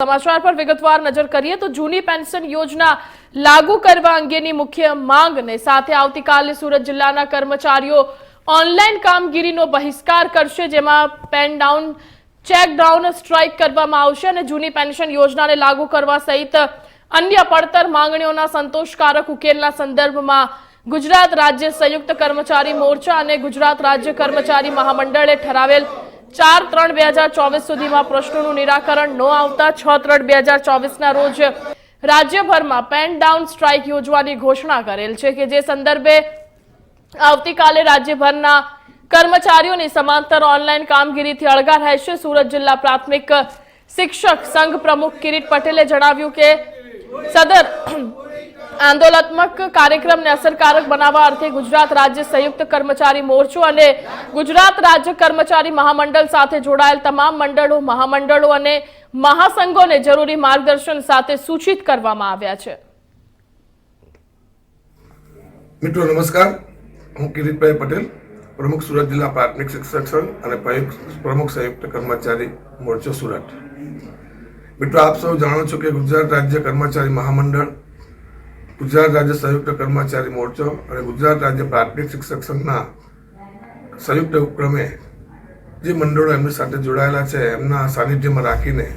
સમાચાર પર વિગતવાર નજર કરીએ તો જૂની પેન્શન યોજના લાગુ કરવા અંગેની મુખ્ય માંગને સાથે આવતીકાલે સુરત જિલ્લાના કર્મચારીઓ ઓનલાઈન કામગીરીનો બહિષ્કાર કરશે, જેમાં pen down chalk down strike કરવામાં આવશે અને જૂની પેન્શન યોજનાને લાગુ કરવા સહિત અન્ય પડતર માંગણીઓના સંતોષકારક ઉકેલના સંદર્ભમાં ગુજરાત રાજ્ય સંયુક્ત કર્મચારી મોરચા અને ગુજરાત રાજ્ય કર્મચારી મહામંડળે ઠરાવેલ 4/3/2024 સુધીમાં પ્રશ્નોનું નિરાકરણ ન આવતા 6/3/2024ના રોજ રાજ્યભરમાં પેન ડાઉન સ્ટ્રાઇક યોજવાની ઘોષણા કરેલ છે કે જે સંદર્ભે આવતીકાલે રાજ્યભરના કર્મચારીઓની સમાંતર ઓનલાઈન કામગીરીથી અળગા રહેશે। સુરત જિલ્લા પ્રાથમિક શિક્ષક સંઘ પ્રમુખ કિરીટ પટેલે જણાવ્યું કે સદર આંદોલનાત્મક કાર્યક્રમને અસરકારક બનાવવા અર્થે ગુજરાત રાજ્ય સંયુક્ત કર્મચારી મોરચો અને ગુજરાત રાજ્ય કર્મચારી મહામંડળ સાથે જોડાયેલ તમામ મંડળો, મહામંડળો અને મહાસંઘોને જરૂરી માર્ગદર્શન સાથે સૂચિત કરવામાં આવ્યા છે। મિત્રો નમસ્કાર, હું કિરીટભાઈ પટેલ, પ્રમુખ સુરત જિલ્લા પ્રાથમિક શિક્ષક સંઘ અને પ્રમુખ સંયુક્ત કર્મચારી મોરચો સુરત। મિત્રો આપ સૌ જાણો છો કે ગુજરાત રાજ્ય કર્મચારી મહામંડળ, ગુજરાત રાજ્ય સંયુક્ત કર્મચારી મોરચો અને ગુજરાત રાજ્ય પ્રાથમિક શિક્ષક સંઘના સંયુક્ત ઉપક્રમે જે મંડળો એમની સાથે જોડાયેલા છે એમના સાનિધ્યમાં રાખીને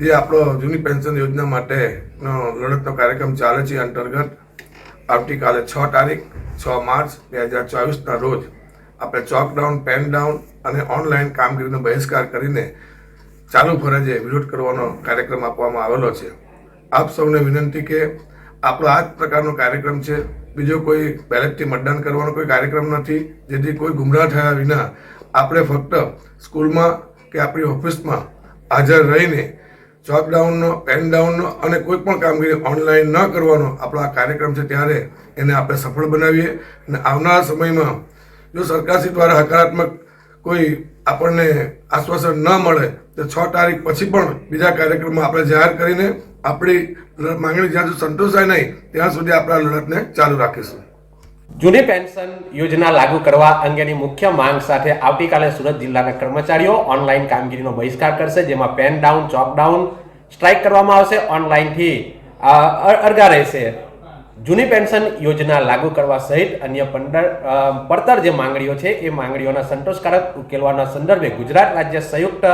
જે આપણો જૂની પેન્શન યોજના માટેનો લડતનો કાર્યક્રમ ચાલે છે અંતર્ગત આવતીકાલે 6 તારીખ 6 માર્ચ 2024ના રોજ આપણે ચોકડાઉન, પેન ડાઉન અને ઓનલાઈન કામગીરીનો બહિષ્કાર કરીને ચાલુ ફરજે વિરોધ કરવાનો કાર્યક્રમ આપવામાં આવેલો છે। આપ સૌને વિનંતી કે આપણો આ જ પ્રકારનો કાર્યક્રમ છે, બીજો કોઈ બેલેટથી મતદાન કરવાનો કોઈ કાર્યક્રમ નથી, જેથી કોઈ ગુમરાહ થયા વિના આપણે ફક્ત સ્કૂલમાં કે આપણી ઓફિસમાં હાજર રહીને ચોકડાઉનનો, પેન ડાઉનનો અને કોઈ પણ કામગીરી ઓનલાઈન ન કરવાનો આપણો આ કાર્યક્રમ છે, ત્યારે એને આપણે સફળ બનાવીએ અને આવનારા સમયમાં જો સરકારશ્રી દ્વારા હકારાત્મક કોઈ આપણને આશ્વાસન ન મળે તો 6 તારીખ પછી પણ બીજા કાર્યક્રમમાં આપણે જાહેર કરીને આપણી માંગણી જ્યાં સુધી સંતોષાય નહીં ત્યાં સુધી આપણા લડતને ચાલુ રાખીશું। જૂની પેન્શન યોજના લાગુ કરવા અંગેની મુખ્ય માંગ સાથે આવતીકાલે સુરત જિલ્લાના કર્મચારીઓ ઓનલાઈન કામગીરીનો બહિષ્કાર કરશે, જેમાં પેન ડાઉન, ચોક ડાઉન સ્ટ્રાઇક કરવામાં આવશે, ઓનલાઈનથી અળગા રહેશે। જૂની પેન્શન યોજના લાગુ કરવા સહિત અન્ય પડતર જે માંગણીઓ છે એ માંગણીઓના સંતોષકારક ઉકેલવાના સંદર્ભે ગુજરાત રાજ્ય સંયુક્ત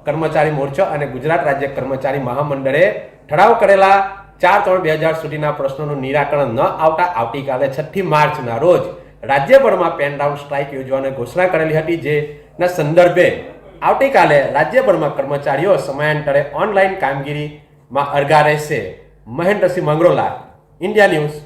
કર્મચારી મોરચો અને ગુજરાત રાજ્ય કર્મચારી મહામંડળે ઠરાવ કરેલા 4/3/2000 સુધીના પ્રશ્નોનું નિરાકરણ ન આવતા આવતીકાલે 6 માર્ચના રોજ રાજ્યભરમાં પેન ડાઉન સ્ટ્રાઇક યોજવાની ઘોષણા કરેલી હતી, જેના સંદર્ભે આવતીકાલે રાજ્યભરમાં કર્મચારીઓ સમયાંતરે ઓનલાઈન કામગીરીમાં અળગા રહેશે। Mahendra Singh Mangrola, India news,